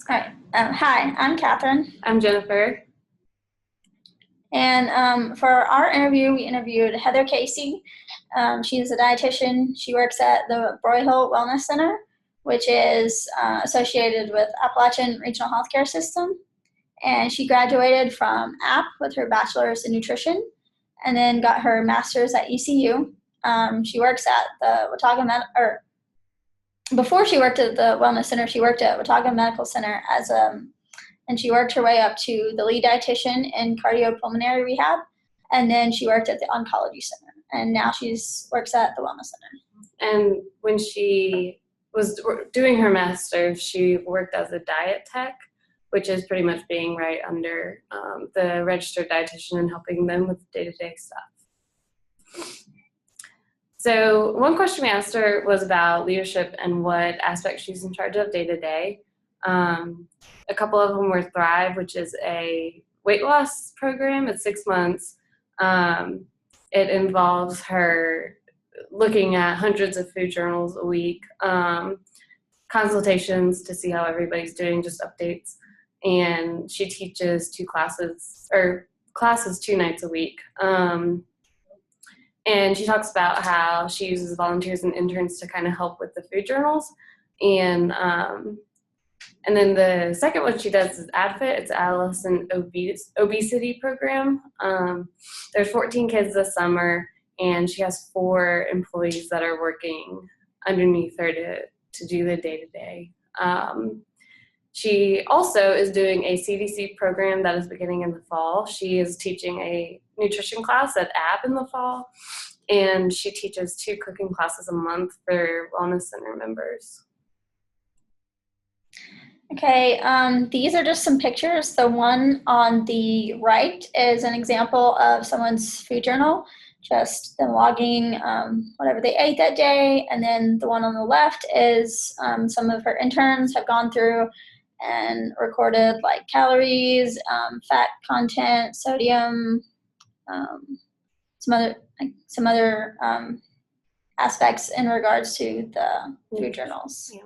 All right. Hi, I'm Catherine. I'm Jennifer. And for our interview, we interviewed Heather Casey. She's a dietitian. She works at the Broyhill Wellness Center, which is associated with Appalachian Regional Healthcare System. And she graduated from App with her bachelor's in nutrition and then got her master's at ECU. She works at the Watauga before she worked at the Wellness Center, she worked at Watauga Medical Center and she worked her way up to the lead dietitian in cardiopulmonary rehab, and then she worked at the oncology center, and now works at the Wellness Center. And when she was doing her master's, she worked as a diet tech, which is pretty much being right under the registered dietitian and helping them with day-to-day stuff. So one question we asked her was about leadership and what aspects she's in charge of day-to-day. A couple of them were Thrive, which is a weight loss program. It's 6 months. It involves her looking at hundreds of food journals a week, consultations to see how everybody's doing, just updates. And she teaches classes 2 nights a week. And she talks about how she uses volunteers and interns to kind of help with the food journals. And then the second one she does is ADFIT. It's Adolescent Obesity Program. There's 14 kids this summer, and she has 4 employees that are working underneath her to do the day-to-day. She also is doing a CDC program that is beginning in the fall. She is teaching a nutrition class at AB in the fall, and she teaches 2 cooking classes a month for Wellness Center members. Okay, these are just some pictures. The one on the right is an example of someone's food journal, just them logging whatever they ate that day. And then the one on the left is some of her interns have gone through and recorded like calories, fat content, sodium, some other aspects in regards to the food journals. Yeah.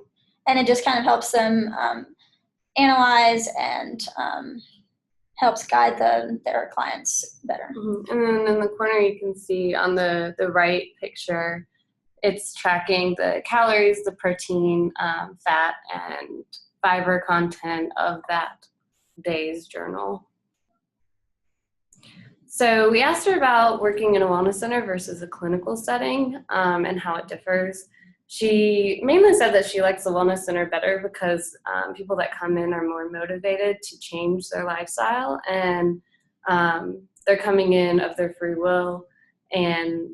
And it just kind of helps them analyze and helps guide their clients better. Mm-hmm. And then in the corner you can see on the right picture, it's tracking the calories, the protein, fat, and fiber content of that day's journal. So we asked her about working in a wellness center versus a clinical setting and how it differs. She mainly said that she likes the wellness center better because people that come in are more motivated to change their lifestyle, and they're coming in of their free will, and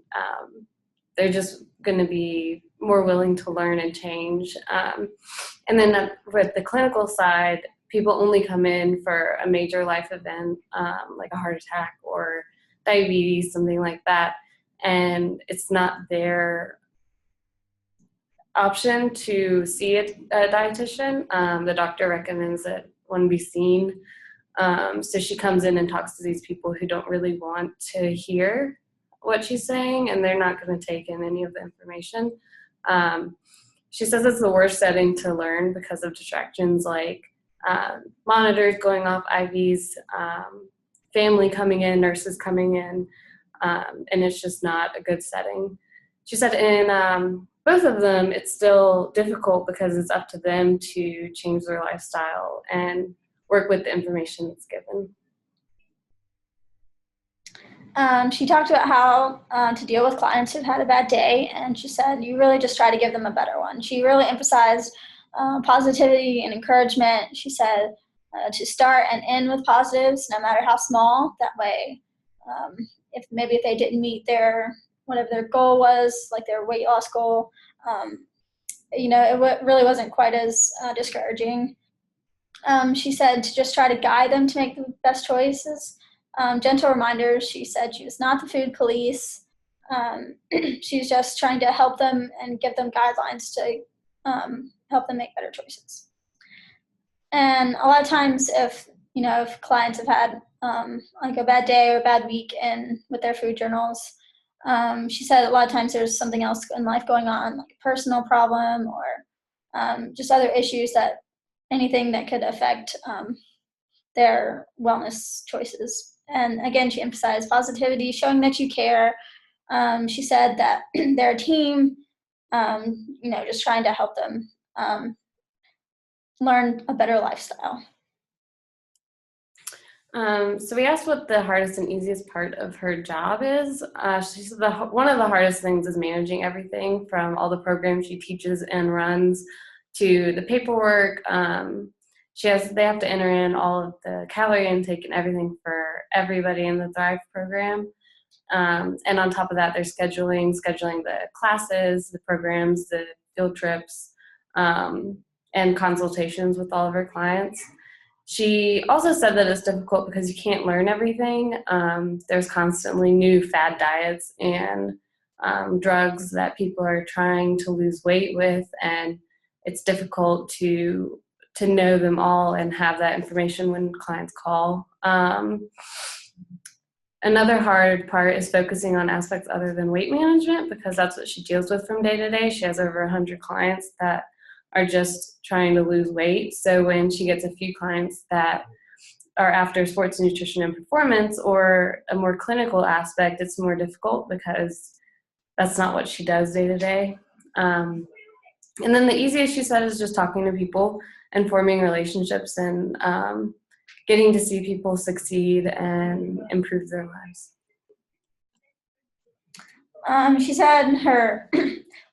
they're just going to be more willing to learn and change. And then with the clinical side, people only come in for a major life event, like a heart attack or diabetes, something like that, and it's not their option to see a dietitian. The doctor recommends that one be seen. So she comes in and talks to these people who don't really want to hear what she's saying, and they're not going to take in any of the information. She says it's the worst setting to learn because of distractions like monitors going off, IVs, family coming in, nurses coming in, and it's just not a good setting. She said in both of them, it's still difficult because it's up to them to change their lifestyle and work with the information that's given. She talked about how to deal with clients who've had a bad day, and she said you really just try to give them a better one. She really emphasized positivity and encouragement. She said to start and end with positives, no matter how small. That way, if they didn't meet whatever their goal was, like their weight loss goal, it really wasn't quite as discouraging. She said to just try to guide them to make the best choices. Gentle reminders. She said she was not the food police. She's just trying to help them and give them guidelines to help them make better choices. And a lot of times if clients have had like a bad day or a bad week with their food journals, she said a lot of times there's something else in life going on, like a personal problem or just other issues that anything that could affect their wellness choices. And again, she emphasized positivity, showing that you care. She said that they're a team, just trying to help them learn a better lifestyle. So we asked what the hardest and easiest part of her job is. She said one of the hardest things is managing everything from all the programs she teaches and runs to the paperwork. They have to enter in all of the calorie intake and everything for everybody in the Thrive program. And on top of that, they're scheduling the classes, the programs, the field trips, and consultations with all of her clients. She also said that it's difficult because you can't learn everything. There's constantly new fad diets and drugs that people are trying to lose weight with, and it's difficult to know them all and have that information when clients call. Another hard part is focusing on aspects other than weight management, because that's what she deals with from day to day. She has over 100 clients that are just trying to lose weight. So when she gets a few clients that are after sports nutrition and performance or a more clinical aspect, it's more difficult because that's not what she does day to day. And then the easiest, she said, is just talking to people and forming relationships and getting to see people succeed and improve their lives. She said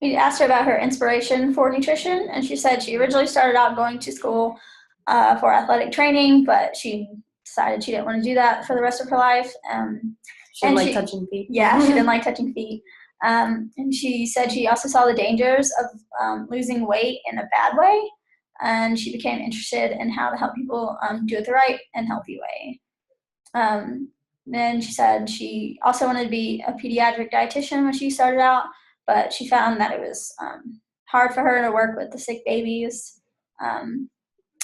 we asked her about her inspiration for nutrition, and she said she originally started out going to school for athletic training, but she decided she didn't want to do that for the rest of her life. She didn't like touching feet. Yeah, she didn't like touching feet. And she said she also saw the dangers of losing weight in a bad way, and she became interested in how to help people do it the right and healthy way. Then she said she also wanted to be a pediatric dietitian when she started out, but she found that it was hard for her to work with the sick babies. And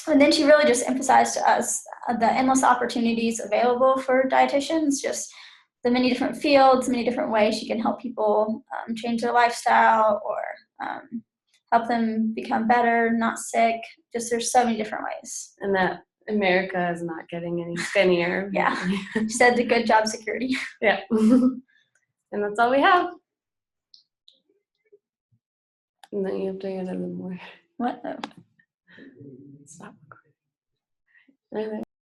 then she really just emphasized to us the endless opportunities available for dietitians, just the many different fields, many different ways she can help people change their lifestyle or help them become better, not sick. Just there's so many different ways. And that America is not getting any skinnier. Yeah. She said the good job security. Yeah. And that's all we have. And then you have to get in more. What? Oh. Stop. Okay.